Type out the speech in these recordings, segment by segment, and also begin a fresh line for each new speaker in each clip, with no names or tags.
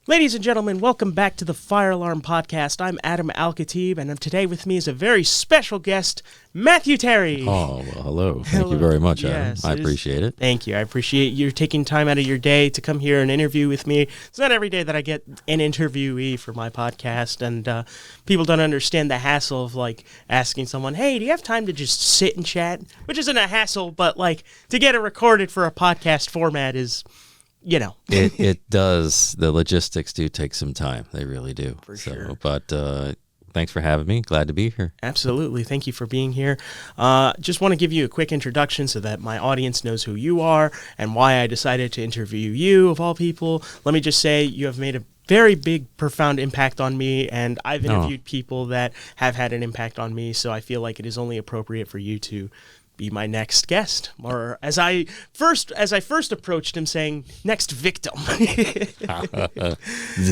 Ladies and gentlemen, welcome back to the FireAlarm podcast. I'm Adam Al-Khatib, and today with me is a very special guest, Matthew Terry.
Oh, well, hello. Thank you very much, Adam.
Yes,
I appreciate it.
Thank you. I appreciate you taking time out of your day to come here and interview with me. It's not every day that I get an interviewee for my podcast, and people don't understand the hassle of, like, asking someone, hey, do you have time to just sit and chat? Which isn't a hassle, but, like, to get it recorded for a podcast format is... You know.
It does. The logistics do take some time. They really do.
For sure.
But thanks for having me. Glad to be here.
Absolutely. Thank you for being here. Just want to give you a quick introduction so that my audience knows who you are and why I decided to interview you, of all people. Let me just say you have made a very big, profound impact on me, and I've interviewed people that have had an impact on me, so I feel like it is only appropriate for you to be my next guest, or as I first approached him, saying next victim.
The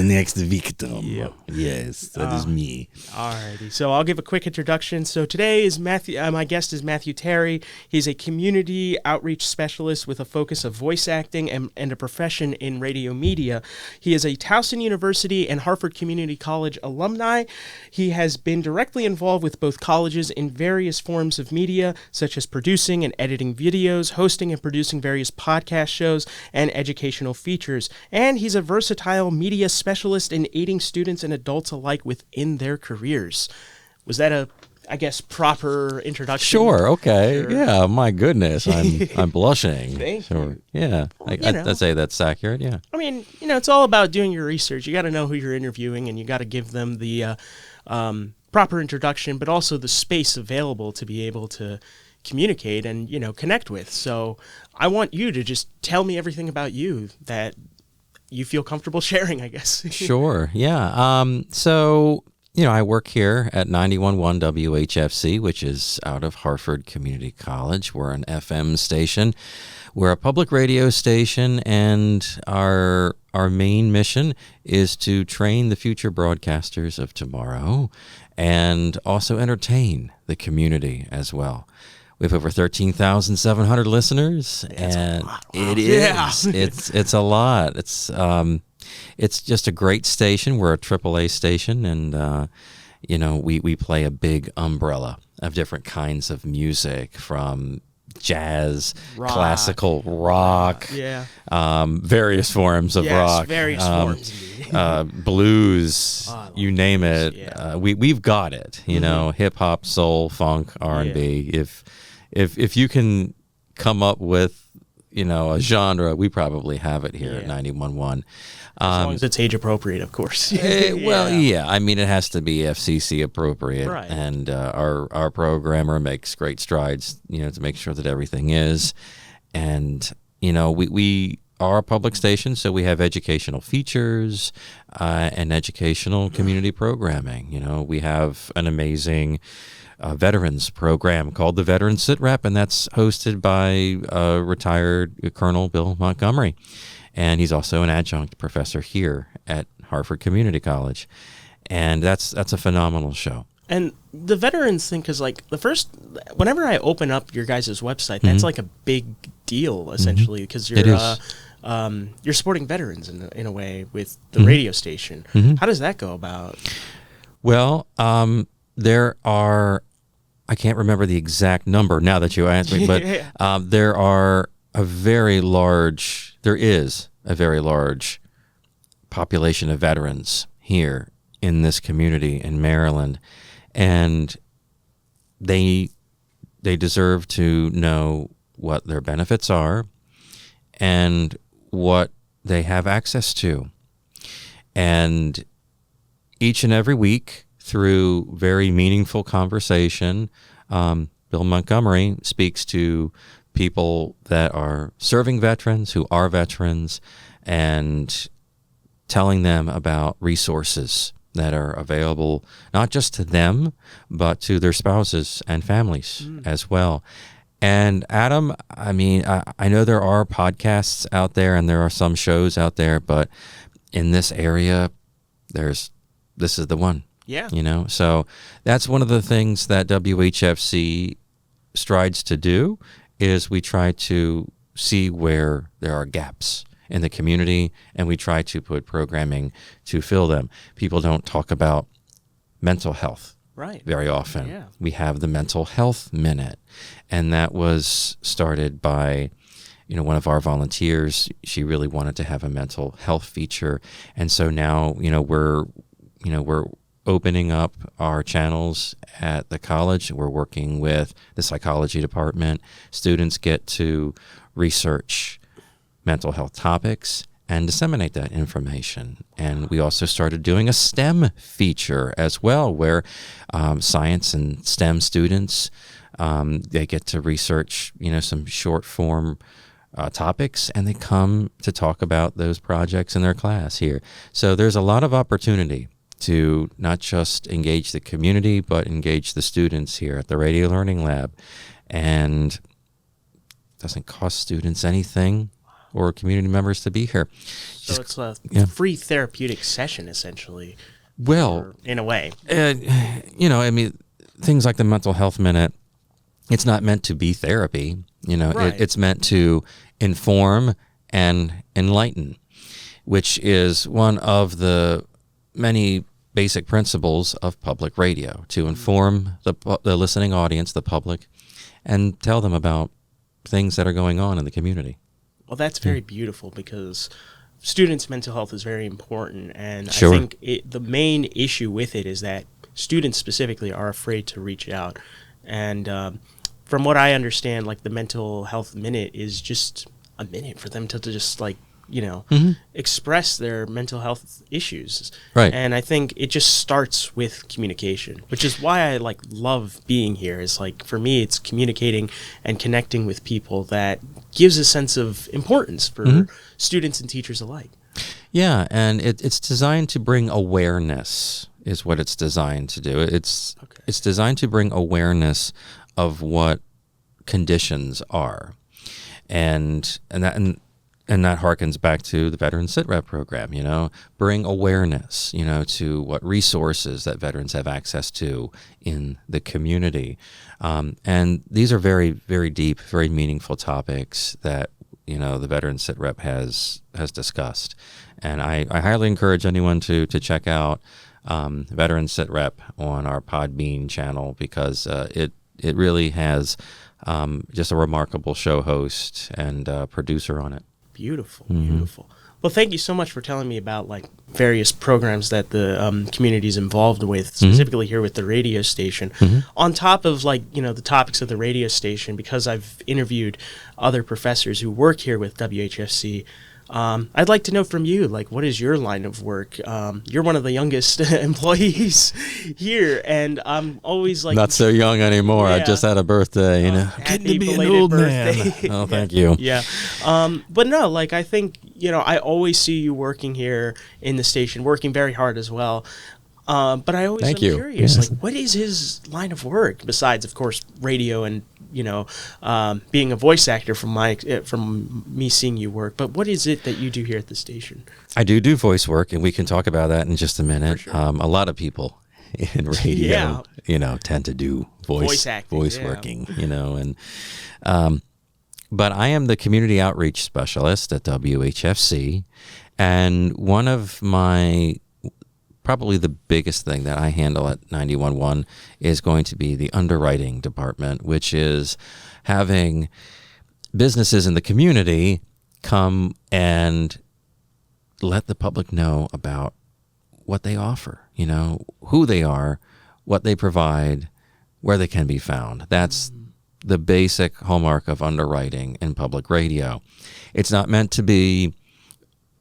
next victim.
Yep.
Yes, that is me.
Alrighty, so I'll give a quick introduction. So today is Matthew. My guest is Matthew Terry. He's a community outreach specialist with a focus of voice acting and a profession in radio media. He is a Towson University and Harvard Community College alumni. He has been directly involved with both colleges in various forms of media, such as producing and editing videos, hosting and producing various podcast shows, and educational features. And he's a versatile media specialist in aiding students and adults alike within their careers. Was that a, I guess, proper introduction?
Sure. Okay. Sure. Yeah. My goodness, I'm blushing.
Thank
you. Yeah.
Well,
I'd say that's accurate. Yeah.
I mean, it's all about doing your research. You got to know who you're interviewing, and you got to give them the proper introduction, but also the space available to be able to communicate and, connect with. So I want you to just tell me everything about you that you feel comfortable sharing, I guess.
Sure. Yeah. So, I work here at 91.1 WHFC, which is out of Harvard Community College. We're an FM station. We're a public radio station, and our main mission is to train the future broadcasters of tomorrow and also entertain the community as well. We have over 13,700 listeners, and
wow.
It is. Yeah. It's a lot. It's just a great station. We're a AAA station, and we play a big umbrella of different kinds of music, from jazz, classical rock, various forms of rock,
various forms,
blues, you name it. Yeah. We've got it. Hip hop, soul, funk, R&B. Yeah. If you can come up with a genre, we probably have it here at 91.1.
As long as it's age appropriate, of course.
Well, yeah. I mean, it has to be FCC appropriate,
right.
And our programmer makes great strides, to make sure that everything is. And we are a public station, so we have educational features and educational community programming. We have an amazing veterans program called the Veterans Sit Rep, and that's hosted by retired Colonel Bill Montgomery. And he's also an adjunct professor here at Harvard Community College. And that's a phenomenal show.
And the veterans thing, because whenever I open up your guys' website, that's like a big deal, essentially, because you're supporting veterans in a way with the radio station. How does that go about?
Well, there are, I can't remember the exact number now that you asked me, but there is a very large population of veterans here in this community in Maryland, and they deserve to know what their benefits are and what they have access to. And each and every week, through very meaningful conversation, Bill Montgomery speaks to people that are serving veterans, who are veterans, and telling them about resources that are available not just to them, but to their spouses and families as well. And Adam, I mean, I know there are podcasts out there and there are some shows out there, but in this area, this is the one.
Yeah.
So that's one of the things that WHFC strides to do, is we try to see where there are gaps in the community, and we try to put programming to fill them. People don't talk about mental health very often.
Yeah.
We have the Mental Health Minute, and that was started by one of our volunteers. She really wanted to have a mental health feature, and so now we're opening up our channels at the college. We're working with the psychology department. Students get to research mental health topics and disseminate that information. And we also started doing a STEM feature as well, where science and STEM students, they get to research, some short form topics, and they come to talk about those projects in their class here. So there's a lot of opportunity to not just engage the community, but engage the students here at the Radio Learning Lab. And it doesn't cost students anything or community members to be here.
So it's a free therapeutic session, essentially.
Well,
in a way.
Things like the Mental Health Minute, it's not meant to be therapy. It's meant to inform and enlighten, which is one of the many basic principles of public radio, to inform the listening audience, the public, and tell them about things that are going on in the community.
Well, that's very beautiful, because students' mental health is very important, and
Sure.
I think the main issue with it is that students specifically are afraid to reach out. And from what I understand, like, the Mental Health Minute is just a minute for them to just express their mental health issues.
Right.
And I think it just starts with communication, which is why I love being here. Is for me, it's communicating and connecting with people that gives a sense of importance for students and teachers alike.
Yeah, and it's designed to bring awareness, is what it's designed to do. It's designed to bring awareness of what conditions are. And that harkens back to the Veteran SITREP program, bring awareness, to what resources that veterans have access to in the community. And these are very, very deep, very meaningful topics that, the Veteran SITREP has discussed. And I highly encourage anyone to check out Veteran SITREP on our Podbean channel, because it really has just a remarkable show host and producer on it.
Beautiful, beautiful. Well, thank you so much for telling me about various programs that the community is involved with, specifically here with the radio station. On top of the topics of the radio station, because I've interviewed other professors who work here with WHFC, I'd like to know from you, what is your line of work? You're one of the youngest employees here, and I'm always
not so young anymore. I just had a birthday,
Getting
to be an old man. Oh, thank you.
Yeah. But no, I think, I always see you working here in the station, working very hard as well. But I always am curious,
Yes.
What is his line of work besides, of course, radio and being a voice actor from me seeing you work? But what is it that you do here at the station?
I do voice work, and we can talk about that in just a minute.
Sure.
A lot of people in radio, tend to do voice
acting,
working, but I am the community outreach specialist at WHFC, and one of my probably the biggest thing that I handle at 91.1 is going to be the underwriting department, which is having businesses in the community come and let the public know about what they offer, who they are, what they provide, where they can be found. That's the basic hallmark of underwriting in public radio. It's not meant to be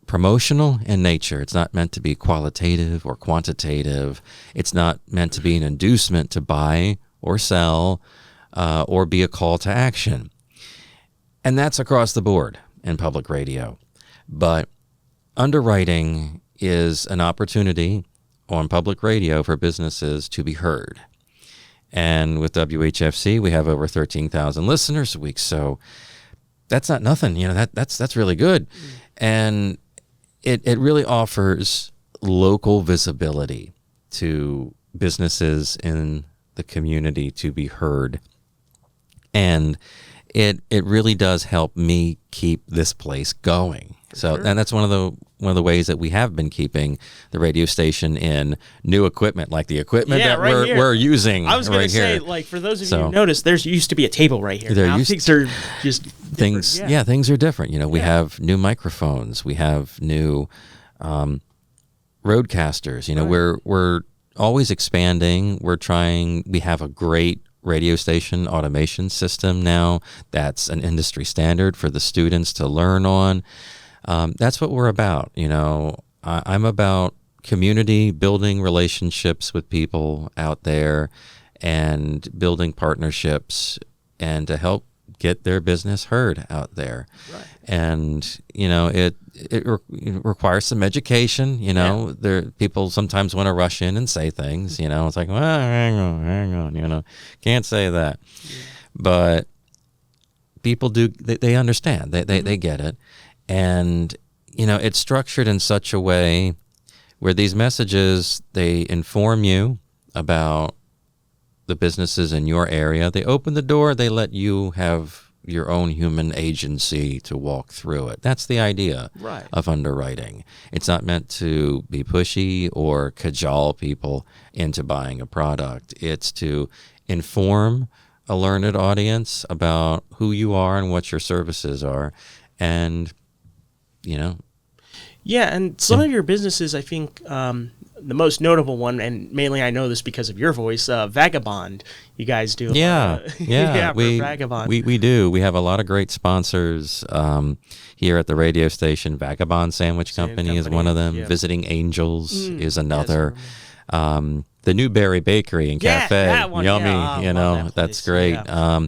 promotional in nature. It's not meant to be qualitative or quantitative. It's not meant to be an inducement to buy or sell or be a call to action. And that's across the board in public radio. But underwriting is an opportunity on public radio for businesses to be heard. And with WHFC, we have over 13,000 listeners a week. So that's not nothing. That's really good. And it really offers local visibility to businesses in the community to be heard. And it really does help me keep this place going. So, and that's one of the ways that we have been keeping the radio station in new equipment, like the equipment that we're using.
I was going
right
to say,
here.
like, for those of you who noticed, there's used to be a table right here.
There
now
used
things are just
things.
different.
Things are different. You know, we have new microphones. We have new roadcasters. You know, we're always expanding. We have a great radio station automation system now that's an industry standard for the students to learn on. That's what we're about. You know, I'm about community, building relationships with people out there and building partnerships and to help get their business heard out there. Right. And, you know, it requires some education. You know, people sometimes want to rush in and say things, you know, it's like, well, hang on, you know, can't say that. Yeah. But people do, they understand, they get it. And, you know, it's structured in such a way where these messages, they inform you about the businesses in your area. They open the door. They let you have your own human agency to walk through it. That's the idea of underwriting. It's not meant to be pushy or cajole people into buying a product. It's to inform a learned audience about who you are and what your services are. And, you know.
Yeah, and some of your businesses, I think, the most notable one, and mainly I know this because of your voice, Vagabond. You guys do.
Vagabond. We do. We have a lot of great sponsors here at the radio station. Vagabond Sandwich Company is one of them. Yeah. Visiting Angels is another. The Newberry Bakery and Cafe,
that one,
yummy. You know, that's great. Yeah.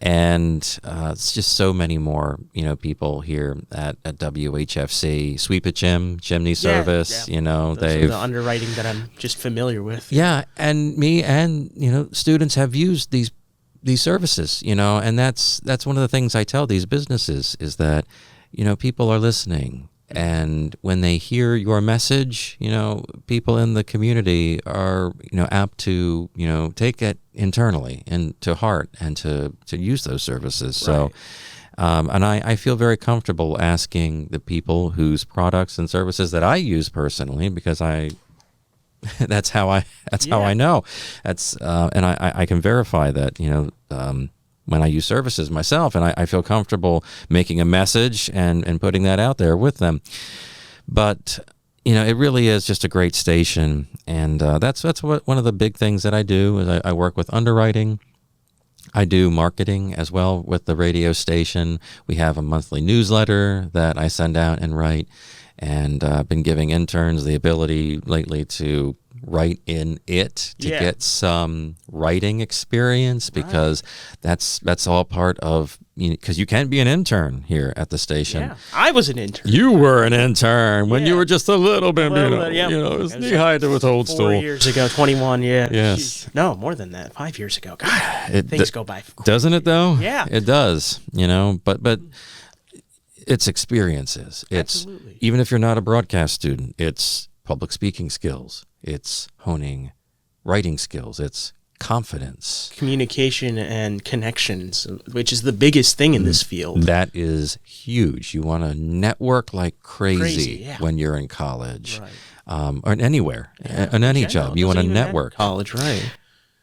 And it's just so many more, you know, people here at WHFC. Sweep-A-Chim, Chimney Service, you know.
Those are the underwriting that I'm just familiar with.
Yeah, and me and, you know, students have used these services, you know, and that's one of the things I tell these businesses is that, you know, people are listening. And when they hear your message, you know, people in the community are, you know, apt to, you know, take it internally and to heart and to use those services. Right. So, and I feel very comfortable asking the people whose products and services that I use personally, because that's how I know. That's and I can verify that, you know. When I use services myself, and I feel comfortable making a message and putting that out there with them. But, you know, it really is just a great station. And that's what one of the big things that I do is I work with underwriting. I do marketing as well with the radio station. We have a monthly newsletter that I send out and write. And I've been giving interns the ability lately to write in it to get some writing experience, because that's all part of, you know, because you can be an intern here at the station.
Yeah, I was an intern.
You were an intern when you were just a little bit, you know, it was knee-high to a toadstool.
4 years ago, 21, yeah.
Yes.
No, more than that, 5 years ago. God, things go by quick.
Doesn't it, though?
Yeah.
It does, you know, but it's experiences.
Absolutely.
Even if you're not a broadcast student, it's public speaking skills. It's honing writing skills. It's confidence.
Communication and connections, which is the biggest thing in this field.
That is huge. You want to network like crazy when you're in college, or anywhere, on any job. You want to network.
College, right.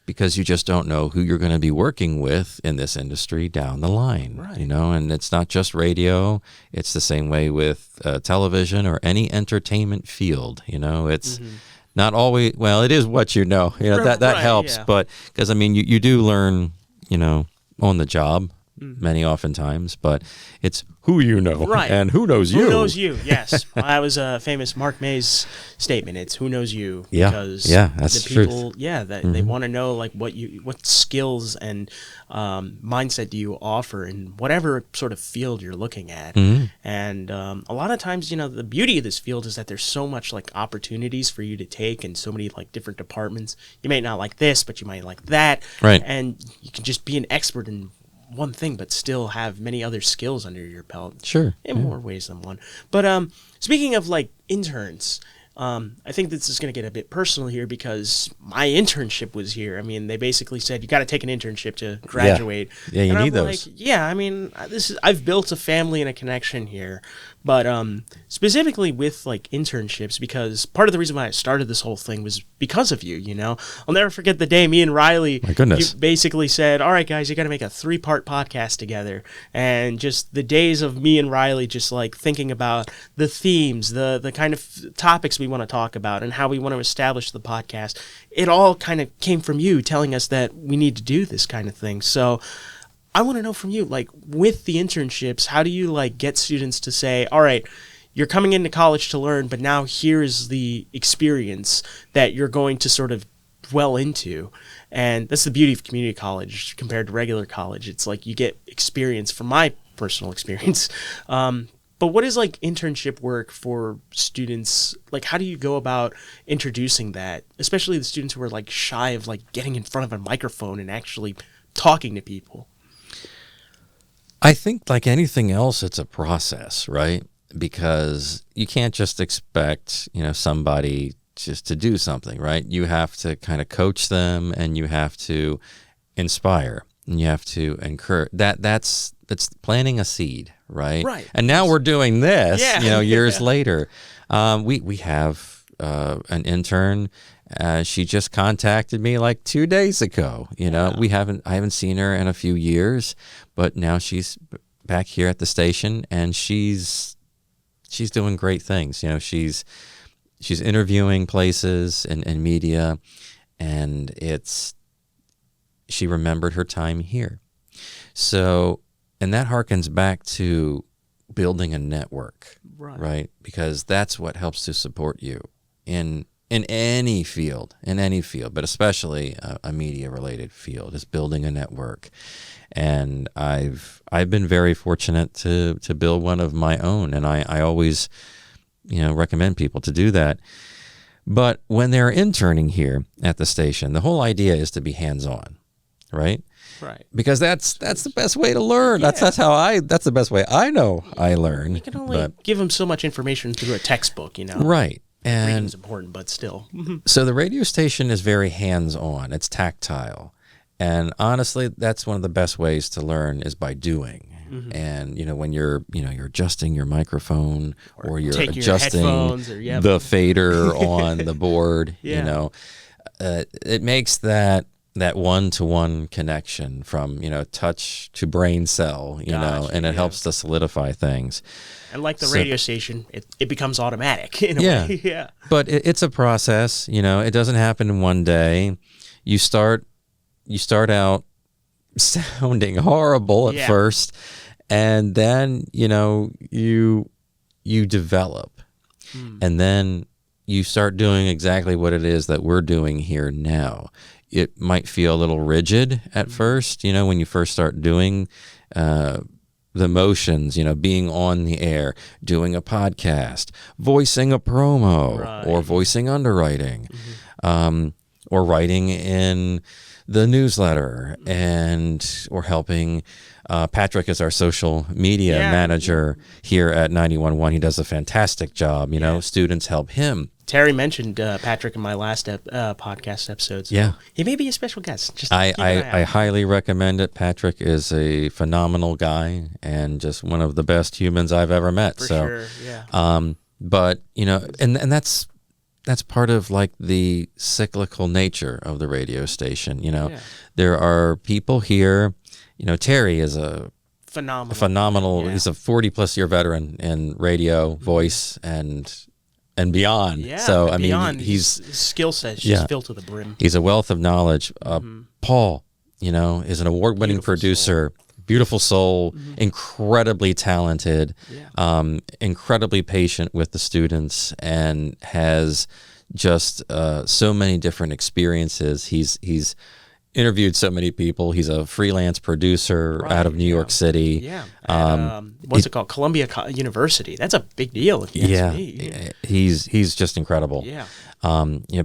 Because you just don't know who you're going to be working with in this industry down the line, you know, and it's not just radio. It's the same way with television or any entertainment field, you know, it's not always, well, it is what you know, that helps. Yeah. But because, I mean, you do learn, you know, on the job many oftentimes, but it's who you know and who knows you.
Who knows you, yes. That was a famous Mark May's statement. It's who knows you. Because
that's
the people,
truth.
that they want to know, like, what skills and mindset do you offer in whatever sort of field you're looking at. And a lot of times, you know, the beauty of this field is that there's so much, like, opportunities for you to take and so many, like, different departments. You may not like this, but you might like that.
Right.
And you can just be an expert in one thing, but still have many other skills under your belt.
Sure.
In more ways than one. But speaking of, like, interns, I think this is going to get a bit personal here because my internship was here. I mean, they basically said you got to take an internship to graduate.
Yeah, you
and
need
I'm
those.
like, yeah, I mean, I've built a family and a connection here, but specifically with like internships, because part of the reason why I started this whole thing was because of you. You know, I'll never forget the day me and Riley,
My goodness,
you basically said, "All right, guys, you got to make a 3-part podcast together," and just the days of me and Riley just like thinking about the themes, the kind of topics we want to talk about, and how we want to establish the podcast. It all kind of came from you telling us that we need to do this kind of thing. So I want to know from you, like with the internships, how do you like get students to say, all right, you're coming into college to learn, but now here's the experience that you're going to sort of dwell into. And that's the beauty of community college compared to regular college. It's like you get experience from my personal experience. But what is like internship work for students? Like, how do you go about introducing that, especially the students who are like shy of like getting in front of a microphone and actually talking to people?
I think like anything else, it's a process, right? Because you can't just expect, somebody just to do something, right? You have to kind of coach them, and you have to inspire, and you have to encourage. That's planting a seed, right?
Right.
And now we're doing this,
Yeah.
years later. We have an intern. She just contacted me like 2 days ago. I haven't seen her in a few years, but now she's back here at the station, and she's doing great things. She's interviewing places and media, and she remembered her time here. So, and that harkens back to building a network, right? Because that's what helps to support you in any field, but especially a media-related field, is building a network. And I've been very fortunate to build one of my own, and I always, recommend people to do that. But when they're interning here at the station, the whole idea is to be hands-on, right?
Right.
Because that's the best way to learn.
Yeah.
That's the best way I know I learn.
You can only give them so much information through a textbook,
Right. And
reading's important, but still.
So the radio station is very hands-on. It's tactile. And honestly, that's one of the best ways to learn is by doing. Mm-hmm. And, when you're adjusting your microphone or you're adjusting the fader on the board, it makes that one-to-one connection from, touch to brain cell, and it helps to solidify things.
And like the radio station, it becomes automatic in a way. Yeah.
But it's a process, it doesn't happen in one day. You start out sounding horrible at first, and then, you develop. And then you start doing exactly what it is that we're doing here now. It might feel a little rigid at first, when you first start doing the motions, being on the air, doing a podcast, voicing a promo, or voicing underwriting, or writing in the newsletter, or helping. Patrick is our social media manager here at 91.1. He does a fantastic job. Students help him.
Terry mentioned Patrick in my last podcast episode. So he may be a special guest. Just
I highly recommend it. Patrick is a phenomenal guy and just one of the best humans I've ever met.
For sure, yeah.
But and that's part of like the cyclical nature of the radio station. There are people here. Terry is a phenomenal. He's a 40+ year veteran in radio, voice, and beyond.
Yeah,
so I
beyond,
mean, his
skill set is just filled to the brim.
He's a wealth of knowledge. Paul, is an award-winning producer. Beautiful soul, incredibly talented, incredibly patient with the students, and has just so many different experiences. He's interviewed so many people. He's a freelance producer out of New York City.
Yeah. What's it called? Columbia University. That's a big deal if you ask me.
Yeah. He's just incredible.
Yeah.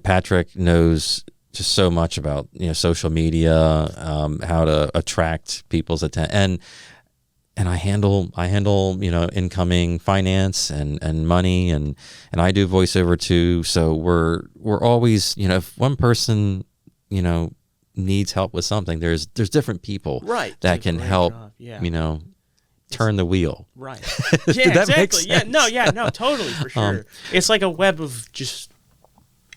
Patrick knows just so much about social media, how to attract people's attention, and I handle incoming finance and money, and I do voiceover too. So we're always, if one person needs help with something, there's different people that can help turn the wheel.
Right.
Did
Yeah,
that make
exactly.
sense?
No, totally, for sure. It's like a web of just,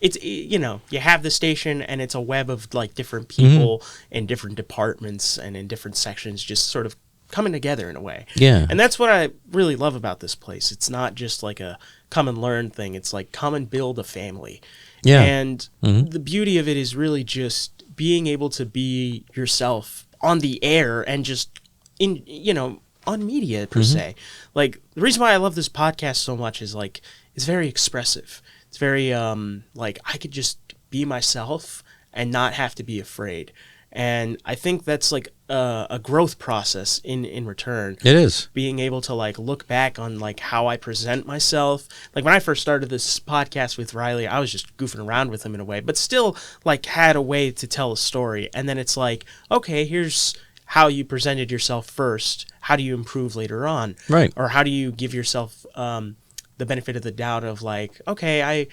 it's, you have the station, and it's a web of like different people in different departments and in different sections, just sort of coming together in a way.
Yeah.
And that's what I really love about this place. It's not just like a come and learn thing. It's like come and build a family.
Yeah.
And the beauty of it is really just being able to be yourself on the air and just on media per se. Like, the reason why I love this podcast so much is like it's very expressive. It's very like I could just be myself and not have to be afraid. And I think that's like a growth process in return.
It is.
Being able to like look back on like how I present myself. Like when I first started this podcast with Riley, I was just goofing around with him in a way, but still like had a way to tell a story. And then it's like, okay, here's how you presented yourself first. How do you improve later on?
Right.
Or how do you give yourself the benefit of the doubt of like, okay, I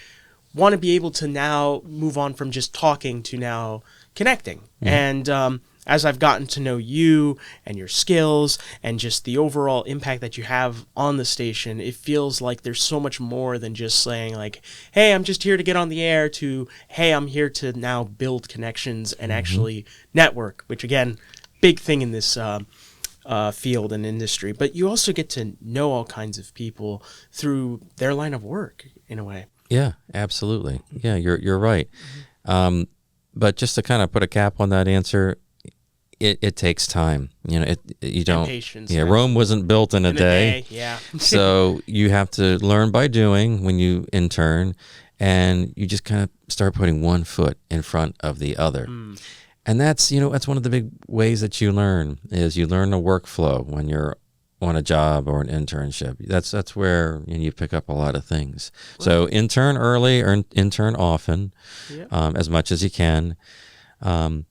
want to be able to now move on from just talking to now connecting. And as I've gotten to know you and your skills and just the overall impact that you have on the station, it feels like there's so much more than just saying like, hey, I'm just here to get on the air, to, hey, I'm here to now build connections and actually network, which again, big thing in this field and industry. But you also get to know all kinds of people through their line of work in a way.
Yeah, absolutely. Yeah, you're right. But just to kind of put a cap on that answer, it takes time. You don't.
And patience.
Yeah, Rome wasn't built in a day.
Yeah.
So you have to learn by doing when you intern, and you just kind of start putting one foot in front of the other. And that's one of the big ways that you learn is you learn the workflow when you're on a job or an internship. That's where you pick up a lot of things. Right. So intern early or intern often, as much as you can, and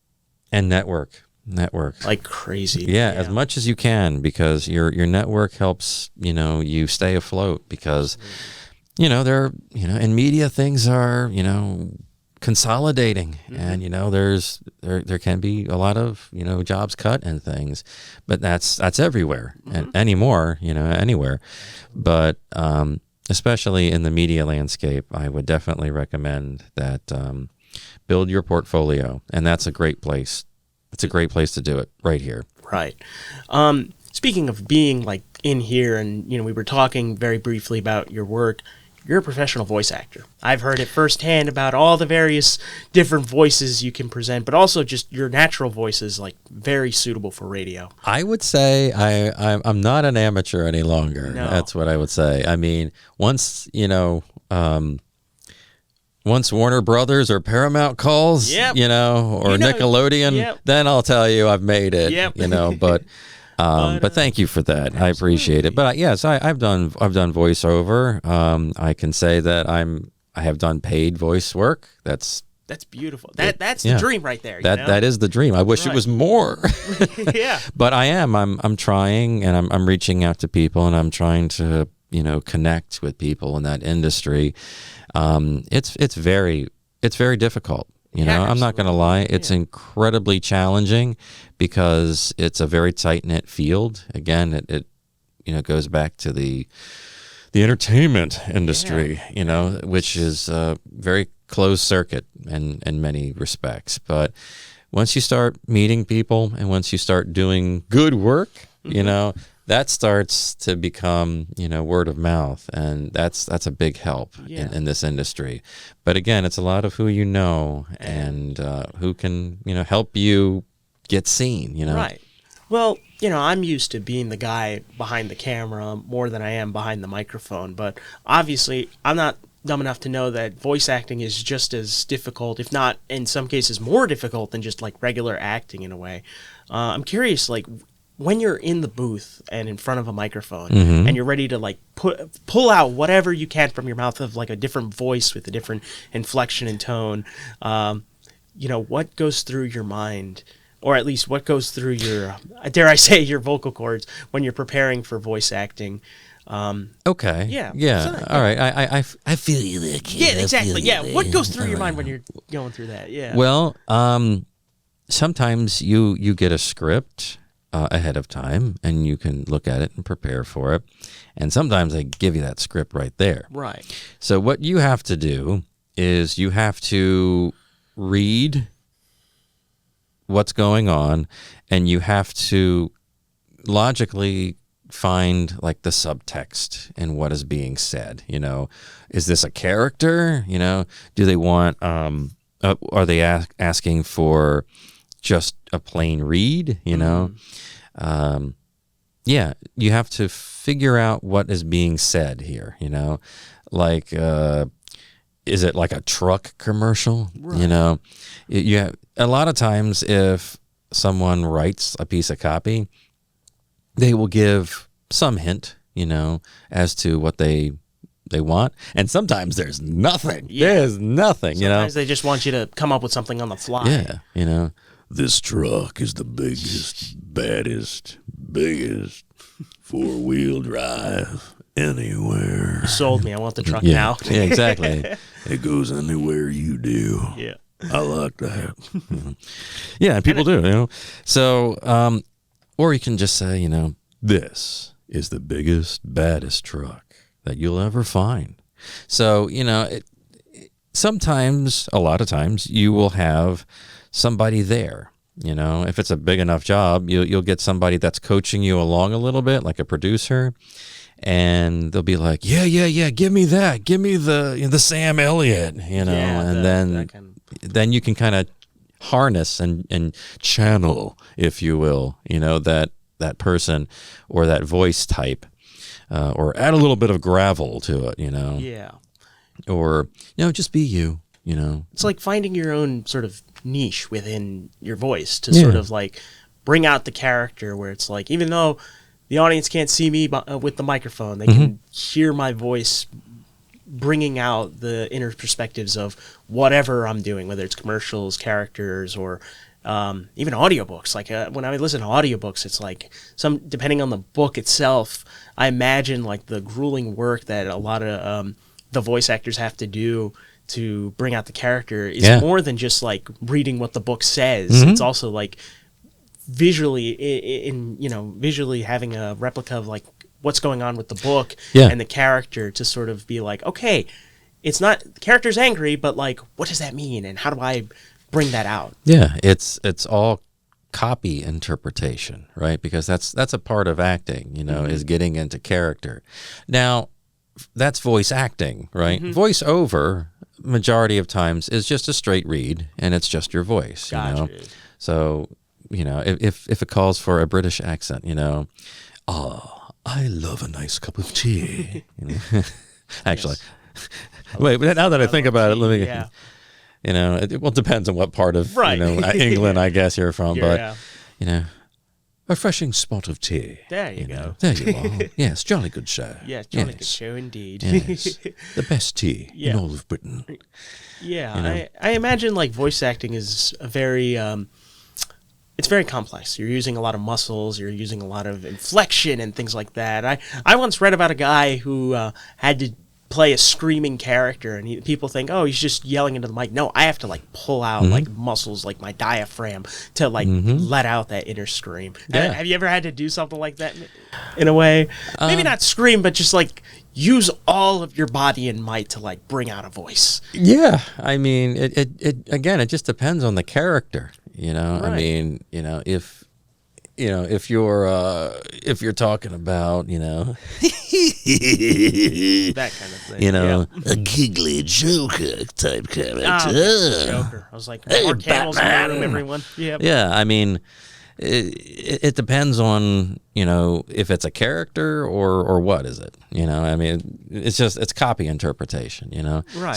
network
like crazy.
Yeah, as much as you can, because your network helps you stay afloat, because there in media things are consolidating, and there can be a lot of jobs cut and things, but that's everywhere and anymore, anywhere. But especially in the media landscape, I would definitely recommend that build your portfolio, and that's a great place. It's a great place to do it right here.
Right. Speaking of being like in here, and we were talking very briefly about your work. You're a professional voice actor. I've heard it firsthand about all the various different voices you can present, but also just your natural voice is like very suitable for radio.
I would say I'm not an amateur any longer.
No.
That's what I would say. I mean, once Warner Brothers or Paramount calls, or Nickelodeon, then I'll tell you I've made it. But thank you for that. Absolutely. I appreciate it. But yes, I've done voiceover. I can say that I have done paid voice work. That's
beautiful. That's the dream right there.
That is the dream. I wish it was more.
Yeah. But
I'm trying, and I'm reaching out to people, and I'm trying to connect with people in that industry. It's very difficult. I'm not going to lie. It's incredibly challenging because it's a very tight-knit field. Again, it goes back to the entertainment industry, which is very closed circuit in many respects. But once you start meeting people and once you start doing good work, that starts to become, word of mouth, and that's a big help in this industry. But again, it's a lot of who you know and who can, help you get seen,
Right. Well, I'm used to being the guy behind the camera more than I am behind the microphone, but obviously I'm not dumb enough to know that voice acting is just as difficult, if not in some cases more difficult than just like regular acting in a way. I'm curious, like, when you're in the booth and in front of a microphone and you're ready to like pull out whatever you can from your mouth of like a different voice with a different inflection and tone, what goes through your mind or at least what goes through your, dare I say, your vocal cords when you're preparing for voice acting.
Okay.
Yeah.
Yeah. All right. I feel you there, kid.
Yeah, exactly. Yeah. What goes through your mind when you're going through that? Yeah.
Well, sometimes you get a script ahead of time, and you can look at it and prepare for it. And sometimes they give you that script right there.
Right.
So what you have to do is you have to read what's going on, and you have to logically find like the subtext and what is being said. You know, is this a character? You know, do they want are they asking for just a plain read? You know, yeah, you have to figure out what is being said here. You know, like is it like a truck commercial? Right. You know, you have, a lot of times if someone writes a piece of copy, they will give some hint, you know, as to what they want. And sometimes there's nothing. Yeah. There's nothing, you know.
Sometimes they just want you to come up with something on the fly.
Yeah, you know. This truck is the biggest, baddest, biggest four-wheel drive anywhere.
You sold me. I want the truck now.
Yeah, exactly. It goes anywhere you do.
Yeah.
I like that. Yeah, and people do, you know. So, or you can just say, you know, this is the biggest, baddest truck that you'll ever find. So, you know, sometimes, a lot of times, you will have somebody there. You know, if it's a big enough job, you'll get somebody that's coaching you along a little bit, like a producer, and they'll be like, yeah, give me that, give me the Sam Elliott, you know, and then you can kind of harness and channel, if you will, you know, that person or that voice type, or add a little bit of gravel to it, you know.
Yeah.
Or, you know, just be you, you know.
It's like finding your own sort of niche within your voice to sort of like bring out the character, where it's like, even though the audience can't see me with the microphone, they can hear my voice bringing out the inner perspectives of whatever I'm doing, whether it's commercials, characters, or even audiobooks. Like when I listen to audiobooks, it's like depending on the book itself, I imagine like the grueling work that a lot of the voice actors have to do to bring out the character is more than just like reading what the book says. It's also like visually visually having a replica of like what's going on with the book and the character, to sort of be like, okay, it's not the character's angry, but like, what does that mean, and how do I bring that out?
Yeah, it's all copy interpretation, right? Because that's a part of acting, you know, is getting into character. Now, that's voice acting, right? Voice over, majority of times, is just a straight read, and it's just your voice.
Gotcha.
You know? So, you know, if it calls for a British accent, you know, I love a nice cup of tea. You know? Actually, wait, but now that I think about it, let me, you know, it depends on what part of you know, England I guess you're from, but you know, a refreshing spot of tea.
There you go.
There you are. Yes, jolly good show.
Yes, jolly good show indeed.
Yes, the best tea in all of Britain.
Yeah,
you know?
I imagine like voice acting is a very it's very complex. You're using a lot of muscles. You're using a lot of inflection and things like that. I once read about a guy who had to play a screaming character, and people think, oh, he's just yelling into the mic. No, I have to like pull out like muscles, like my diaphragm, to like let out that inner scream.
Yeah.
Have you ever had to do something like that in a way? Maybe not scream, but just like use all of your body and might to like bring out a voice.
Yeah, I mean, it again, it just depends on the character. You know, right. I mean, you know, if you're talking about, you know,
that kind of thing,
you know, a giggly Joker type character.
Joker. I was like, hey, more camels in the room, everyone.
Yeah, I mean, it depends on, you know, if it's a character or what is it. You know, I mean, it's copy interpretation. You know,
right.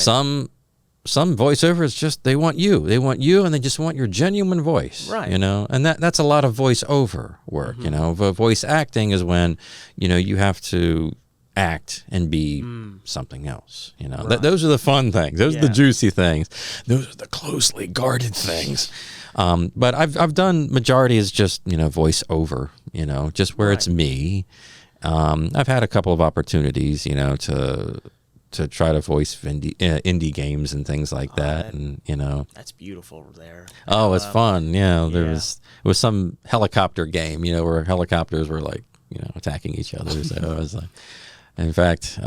Some voiceovers just, they want you, and they just want your genuine voice,
right?
You know, and that's a lot of voiceover work. You know, voice acting is when, you know, you have to act and be something else. You know, those are the fun things. Those are the juicy things. Those are the closely guarded things. But I've done majority is just, voice over, just where it's me. I've had a couple of opportunities, to try to voice indie games and things like that, and
that's beautiful there.
Oh, it's fun. Yeah, it was some helicopter game, where helicopters were like, attacking each other. So it was like, in fact,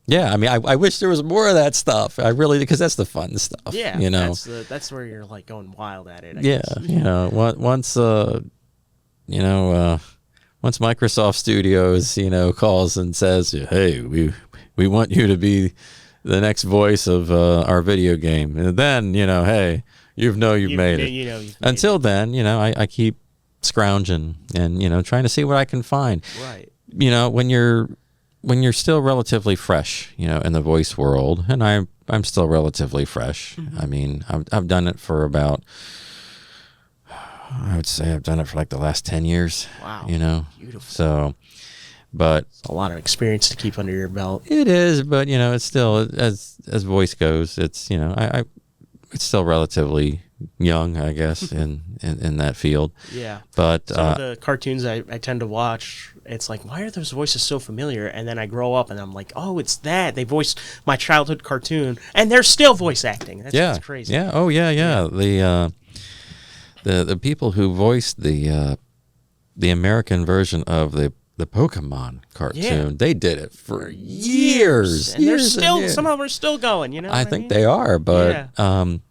yeah. I mean, I wish there was more of that stuff. I really, because that's the fun stuff.
Yeah, that's where you're like going wild at it. I
guess. Once Microsoft Studios, calls and says, "Hey, we want you to be the next voice of our video game," and then hey, you've made it. Until then, I keep scrounging and trying to see what I can find.
Right.
When you're still relatively fresh, in the voice world, and I'm still relatively fresh. Mm-hmm. I mean, I've done it for about. I would say I've done it for like the last 10 years.
Wow. Beautiful.
So, but
it's a lot of experience to keep under your belt.
It is, but it's still, as voice goes, it's it's still relatively young, I guess, in that field.
Yeah.
But
some of the cartoons I tend to watch, it's like, why are those voices so familiar? And then I grow up and I'm like, oh, it's that. They voiced my childhood cartoon and they're still voice acting. That's crazy.
Yeah. Oh, yeah. The people who voiced the American version of the Pokemon cartoon, they did it for years.
And they're still, some of them are still going,
I think they are, but hey,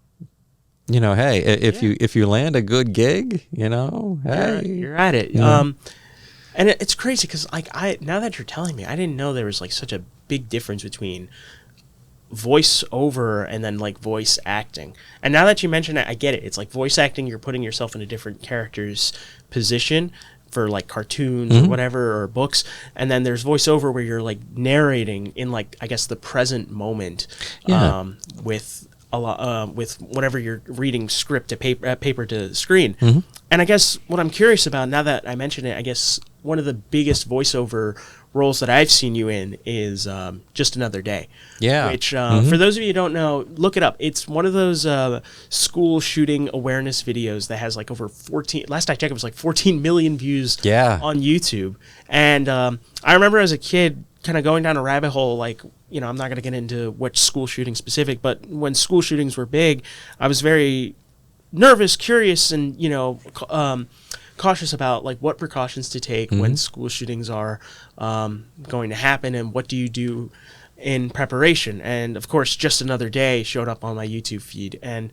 if you land a good gig, hey,
you're at it. And it's crazy because now that you're telling me, I didn't know there was like such a big difference between voice over and then like voice acting. And now that you mention it, I get it. It's like voice acting, you're putting yourself in a different character's position for like cartoons or whatever, or books. And then there's voiceover where you're like narrating in like, I guess, the present moment with a lot with whatever you're reading, script to paper to screen. And I guess what I'm curious about, now that I mention it, I guess one of the biggest voiceover roles that I've seen you in is Just Another Day.
Yeah.
Which, for those of you who don't know, look it up. It's one of those school shooting awareness videos that has like over 14, last I checked, it was like 14 million views on YouTube. And I remember as a kid kind of going down a rabbit hole, like, I'm not going to get into which school shooting specific, but when school shootings were big, I was very nervous, curious, and, cautious about like what precautions to take when school shootings are going to happen, and what do you do in preparation. And of course, Just Another Day showed up on my YouTube feed, and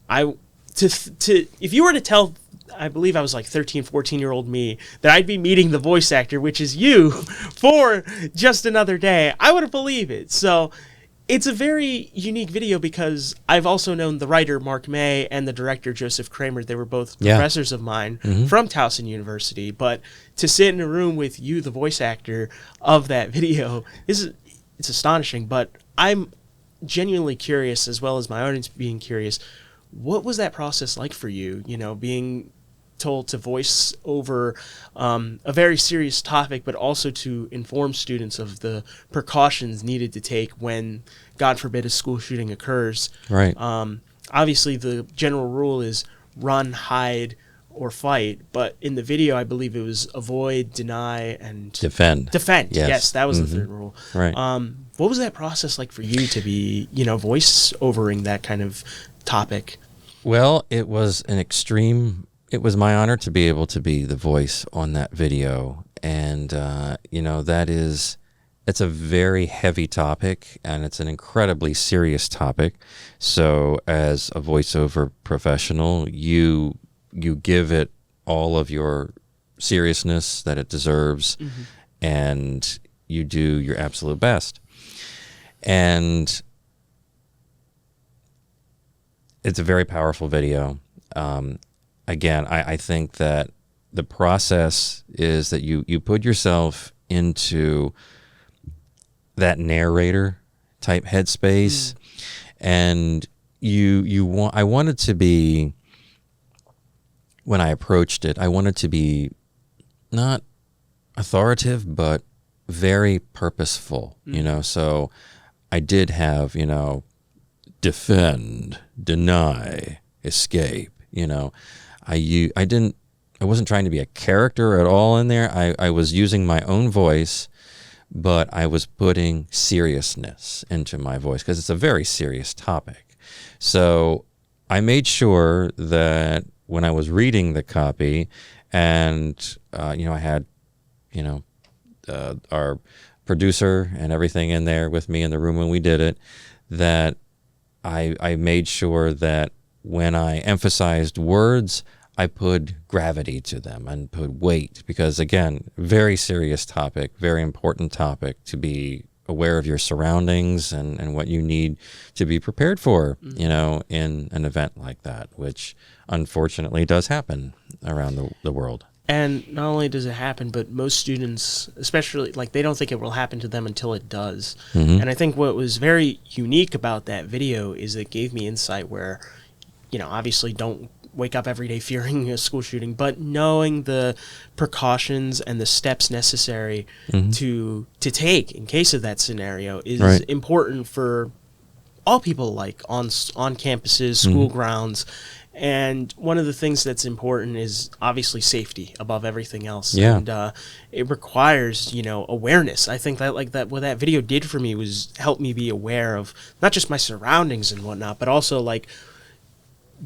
if you were to tell, I believe I was like 13, 14-year-old me, that I'd be meeting the voice actor, which is you, for Just Another Day, I wouldn't believe it. So it's a very unique video because I've also known the writer, Mark May, and the director, Joseph Kramer. They were both professors of mine from Towson University. But to sit in a room with you, the voice actor of that video, it's astonishing. But I'm genuinely curious, as well as my audience being curious, what was that process like for you, being told to voice over a very serious topic, but also to inform students of the precautions needed to take when, God forbid, a school shooting occurs.
Right.
Obviously, the general rule is run, hide, or fight. But in the video, I believe it was avoid, deny, and
defend.
Defend. Yes, that was the third rule.
Right.
What was that process like for you to be, voice overing that kind of topic?
Well, it was it was my honor to be able to be the voice on that video. And, it's a very heavy topic, and it's an incredibly serious topic. So as a voiceover professional, you give it all of your seriousness that it deserves, and you do your absolute best. And it's a very powerful video. Again, I think that the process is that you put yourself into that narrator type headspace, and I wanted to be, when I approached it, I wanted to be not authoritative, but very purposeful, so I did have, defend, deny, escape, You know, I wasn't trying to be a character at all in there. I was using my own voice, but I was putting seriousness into my voice because it's a very serious topic. So I made sure that when I was reading the copy, and I had, our producer and everything in there with me in the room when we did it, that I made sure that when I emphasized words, I put gravity to them and put weight, because again, very serious topic, very important topic to be aware of your surroundings and what you need to be prepared for, in an event like that, which unfortunately does happen around the world.
And not only does it happen, but most students, especially, like, they don't think it will happen to them until it does.
Mm-hmm.
And I think what was very unique about that video is it gave me insight where, obviously don't wake up every day fearing a school shooting, but knowing the precautions and the steps necessary
Mm-hmm.
to take in case of that scenario is
Right.
important for all people alike on campuses, school
Mm-hmm.
grounds. And one of the things that's important is obviously safety above everything else.
Yeah.
And it requires, awareness. I think that what that video did for me was help me be aware of not just my surroundings and whatnot, but also like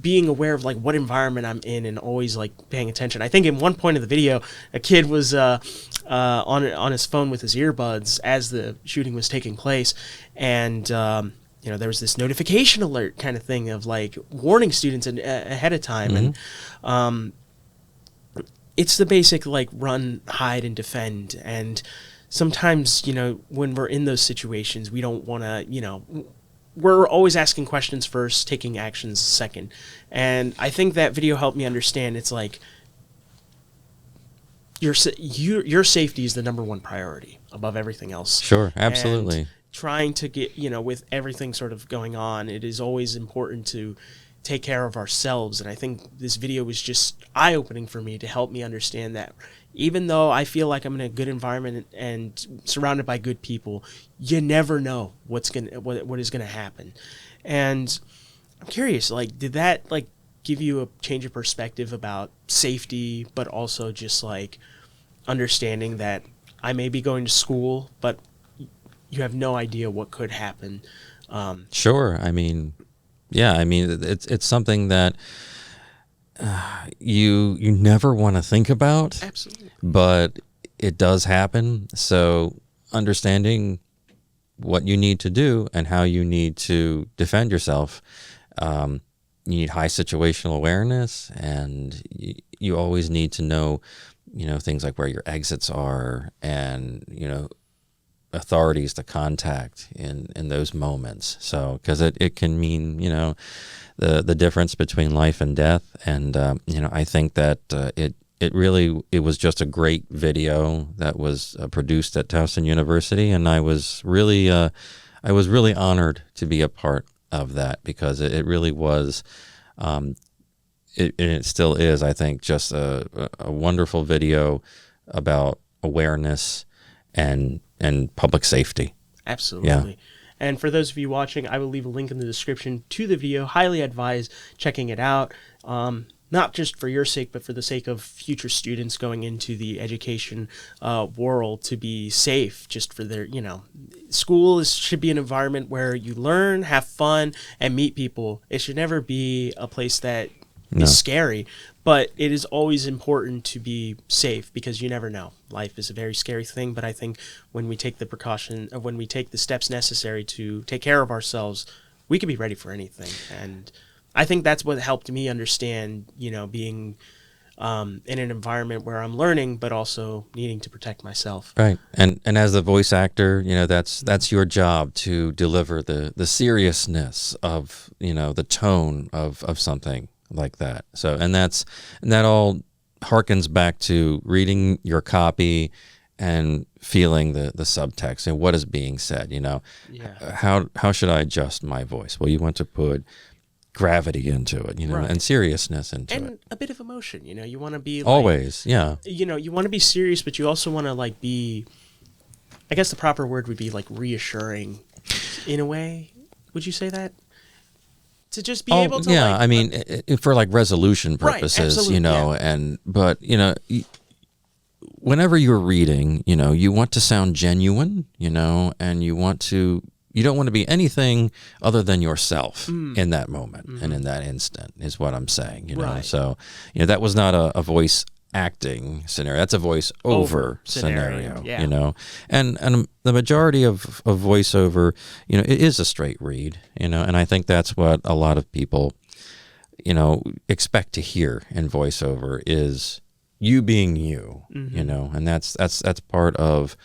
being aware of like what environment I'm in and always like paying attention. I think in one point of the video, a kid was on his phone with his earbuds as the shooting was taking place, and there was this notification alert kind of thing of like warning students ahead of time.
Mm-hmm.
And it's the basic like run, hide, and defend. And sometimes when we're in those situations, we don't want to we're always asking questions first, taking actions second. And I think that video helped me understand it's like your safety is the number one priority above everything else.
Sure, absolutely.
And trying to get, with everything sort of going on, it is always important to take care of ourselves. And I think this video was just eye-opening for me to help me understand that even though I feel like I'm in a good environment and surrounded by good people, you never know what is gonna happen. And I'm curious, like, did that like give you a change of perspective about safety, but also just like understanding that I may be going to school, but you have no idea what could happen?
Sure. I mean, it's something that you never want to think about.
Absolutely.
But it does happen. So understanding what you need to do and how you need to defend yourself, you need high situational awareness, and you always need to know, things like where your exits are and, authorities to contact in those moments. So, because it can mean, the difference between life and death. And, I think that it was just a great video that was produced at Towson University, and I was really honored to be a part of that, because it really was, it still is, I think, just a wonderful video about awareness and public safety.
Absolutely.
Yeah.
And for those of you watching, I will leave a link in the description to the video. Highly advise checking it out. Not just for your sake, but for the sake of future students going into the education world, to be safe, just for their, school should be an environment where you learn, have fun, and meet people. It should never be a place that is scary, but it is always important to be safe, because you never know. Life is a very scary thing, but I think when we take when we take the steps necessary to take care of ourselves, we can be ready for anything. And I think that's what helped me understand, being in an environment where I'm learning, but also needing to protect myself.
Right. And as a voice actor, that's your job, to deliver the seriousness of, the tone of something like that. So, and that all harkens back to reading your copy and feeling the subtext and what is being said.
Yeah.
How should I adjust my voice? Well, you want to put gravity into it,
Right.
and seriousness into it.
And a bit of emotion, you want to be like,
Always, yeah.
You want to be serious, but you also want to like be, I guess the proper word would be like reassuring in a way. Would you say that? to just be able to
yeah,
like,
I mean, for like resolution purposes,
absolutely,
but whenever you're reading, you want to sound genuine, and you don't want to be anything other than yourself in that moment and in that instant is what I'm saying,
Right.
So, that was not a voice acting scenario. That's a voice over scenario,
yeah.
And the majority of voiceover, it is a straight read, and I think that's what a lot of people, expect to hear in voiceover is you being you, and that's part of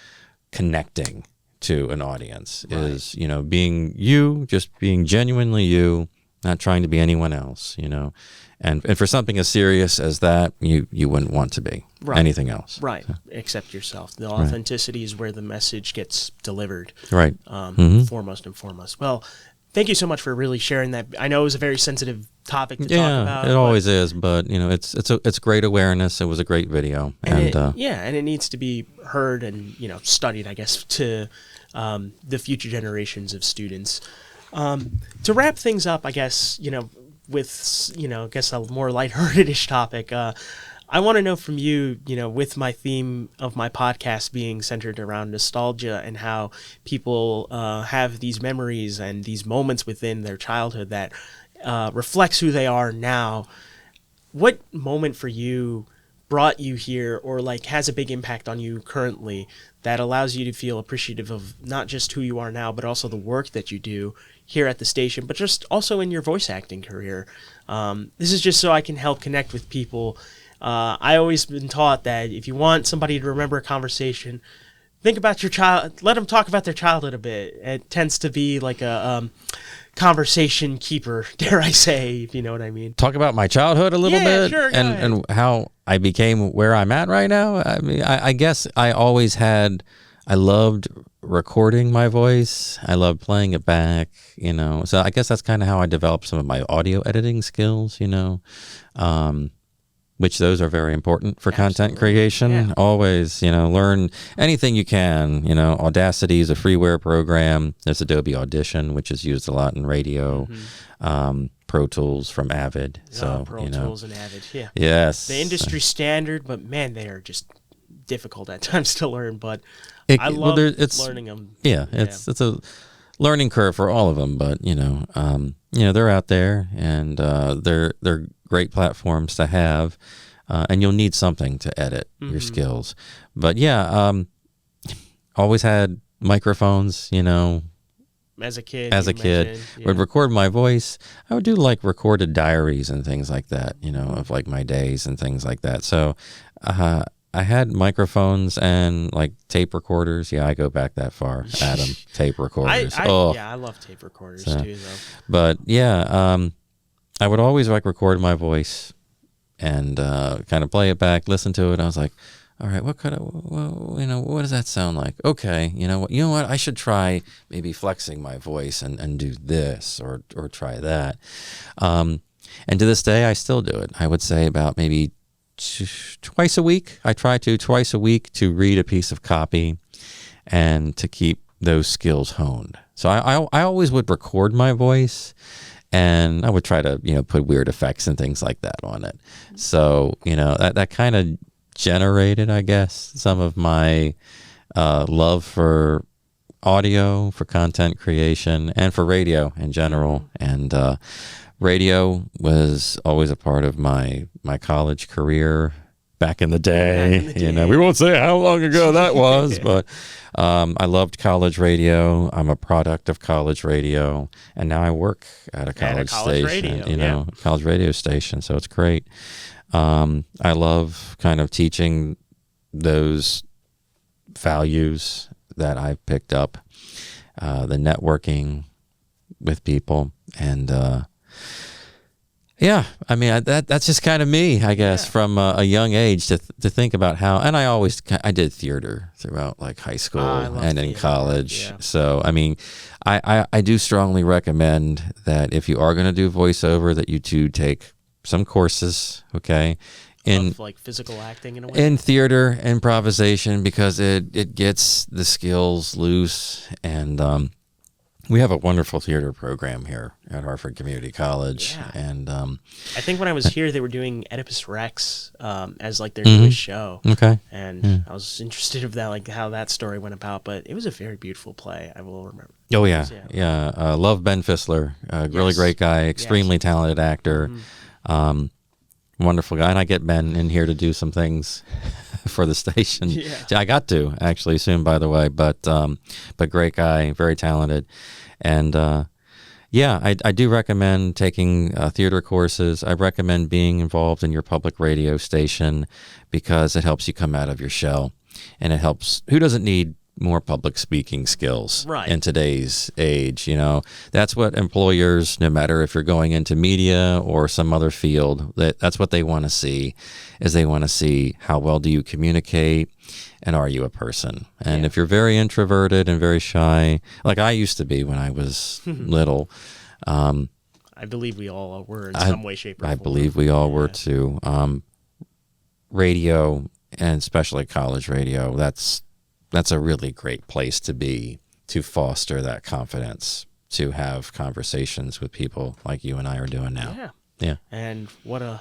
connecting to an audience is, being you, just being genuinely you, not trying to be anyone else, and for something as serious as that, you wouldn't want to be anything else.
Right. So. Except yourself. The authenticity is where the message gets delivered.
Right.
Foremost and foremost. Well, thank you so much for really sharing that. I know it was a very sensitive topic to talk about.
Yeah, it always is, but it's great awareness. It was a great video, and
it needs to be heard and studied, I guess, to the future generations of students. To wrap things up, I guess with I guess a more lighthearted-ish topic. I want to know from you, with my theme of my podcast being centered around nostalgia and how people have these memories and these moments within their childhood that reflects who they are now. What moment for you brought you here or like has a big impact on you currently that allows you to feel appreciative of not just who you are now, but also the work that you do here at the station, but just also in your voice acting career? This is just so I can help connect with people. I always been taught that if you want somebody to remember a conversation, think about your child, let them talk about their childhood a bit. It tends to be like a conversation keeper, dare I say, if you know what I mean.
Talk about my childhood a little bit,
sure,
and how I became where I'm at right now. I mean, I guess I loved recording my voice. I loved playing it back, So I guess that's kind of how I developed some of my audio editing skills, which those are very important for content creation. Yeah. Always, learn anything you can. Audacity is a freeware program. There's Adobe Audition, which is used a lot in radio. Pro Tools from Avid.
Pro Tools and Avid, yeah.
Yes.
The industry standard, but man, they are just difficult at times to learn. But I love learning them.
Yeah, it's a learning curve for all of them. But they're out there, and they're great platforms to have, and you'll need something to edit your skills. But always had microphones,
As a kid,
would record my voice. I would do like recorded diaries and things like that, of like my days and things like that. So I had microphones and like tape recorders. Yeah, I go back that far, Adam. Tape recorders.
I love tape recorders too, though.
But I would always like record my voice and kind of play it back, listen to it. I was like, all right, what does that sound like? Okay, you know what? I should try maybe flexing my voice and do this or try that. And to this day, I still do it. I would say about maybe twice a week. I try twice a week to read a piece of copy and to keep those skills honed. So I always would record my voice, and I would try to put weird effects and things like that on it. So that kind of generated, I guess, some of my love for audio, for content creation, and for radio in general. And radio was always a part of my college career back in the day. We won't say how long ago that was, but I loved college radio. I'm a product of college radio, and now I work at a college station, college radio station. So it's great. I love kind of teaching those values that I've picked up, the networking with people, and I mean that's just kind of me, I guess, from a young age to think about how. And I did theater throughout like high school and in college. Yeah. So I mean, I do strongly recommend that if you are going to do voiceover, that you do take some courses, okay, in
like physical acting in a way,
in theater improvisation, because it gets the skills loose, and We have a wonderful theater program here at Hartford Community College,
Yeah.
and
I think when I was here, they were doing Oedipus Rex as like their newest show.
okay,
And I was interested of that, like how that story went about. But it was a very beautiful play. I will remember.
oh yeah,
Yeah.
yeah. Love Ben Fissler, really
Yes.
great guy, extremely talented actor, wonderful guy. And I get Ben in here to do some things for the station.
Yeah.
I got to actually soon, by the way, but great guy, very talented, and yeah, I do recommend taking theater courses. I recommend being involved in your public radio station because it helps you come out of your shell, and it helps. Who doesn't need more public speaking skills
Right.
in today's age? You know, that's what employers, no matter if you're going into media or some other field, that's what they want to see. Is they want to see how well do you communicate, and are you a person? And if you're very introverted and very shy, like I used to be when I was little,
I believe we all were in some way, shape, or form.
I believe we all were too. Radio, and especially college radio, that's a really great place to be, to foster that confidence, to have conversations with people like you and I are doing now.
Yeah.
Yeah.
And what a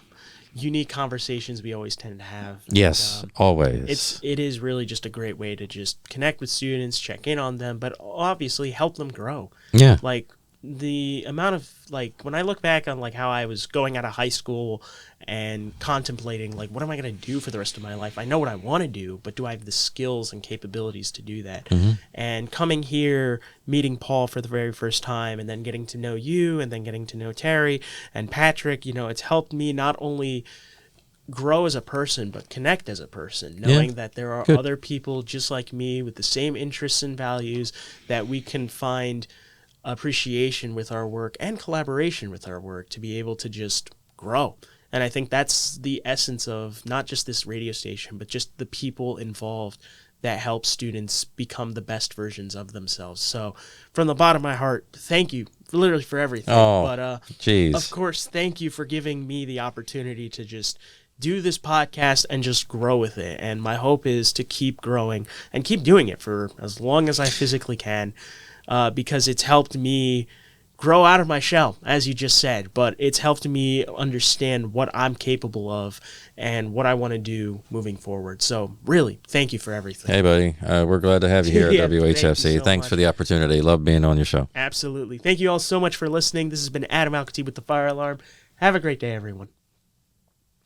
unique conversations we always tend to have.
Yes,
And,
always.
it is really just a great way to just connect with students, check in on them, but obviously help them grow.
Yeah.
Like the amount of, like, when I look back on like how I was going out of high school and contemplating like what am I going to do for the rest of my life, I know what I want to do, but do I have the skills and capabilities to do that? And coming here, meeting Paul for the very first time, and then getting to know you, and then getting to know Terry and Patrick, you know, it's helped me not only grow as a person but connect as a person, knowing that there are other people just like me with the same interests and values, that we can find appreciation with our work and collaboration with our work to be able to just grow. And I think that's the essence of not just this radio station, but just the people involved that help students become the best versions of themselves. So from the bottom of my heart, thank you literally for everything.
Geez.
Of course, thank you for giving me the opportunity to just do this podcast and just grow with it. And my hope is to keep growing and keep doing it for as long as I physically can. Because it's helped me grow out of my shell, as you just said, but it's helped me understand what I'm capable of and what I want to do moving forward. So really, thank you for everything.
Hey, buddy. We're glad to have you here at WHFC.
Thank you so
Thanks
much.
for the opportunity. Love being on your show.
Absolutely. Thank you all so much for listening. This has been Adam Alcatee with the Fire Alarm. Have a great day, everyone.